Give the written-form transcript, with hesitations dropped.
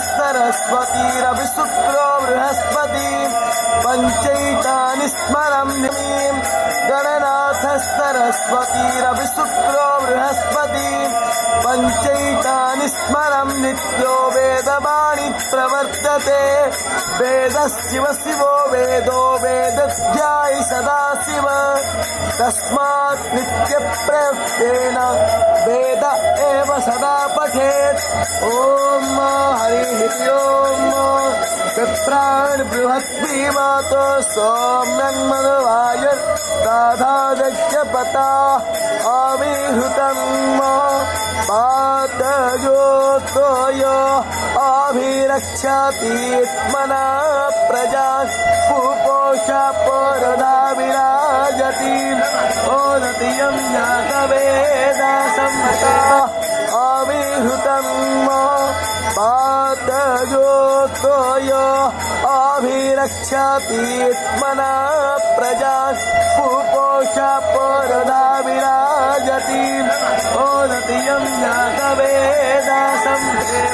सरस्वतीरपि Syukuro Brihaspati पञ्चैतानि स्मरन्नीं गणनाथः सरस्वतीरपि Syukuro Brihaspati पञ्चैतानि स्मरन् नित्यो वेदवाणी प्रवर्तते वेदशिव शिवो वेदो वेदध्यायि सदा शिव तस्मात् नित्यप्रयत्नेन वेद एव सदा पठेत्। ॐ हरिः ओम् तत्राण बृहद्भीमातो सौम्यन्मनवाय राधादस्य पता अविहृतं पातयोस्तोय अभिरक्षतीत्मना प्रजा पुपोषा परदा विराजति ओदतियं जातवेदा सम्मता अविहृतं पातयोस्तोय अभिरक्षतीत्मना प्रजा पुपोषा परदा विराजति ओदतियं जातवेदा सम्मता।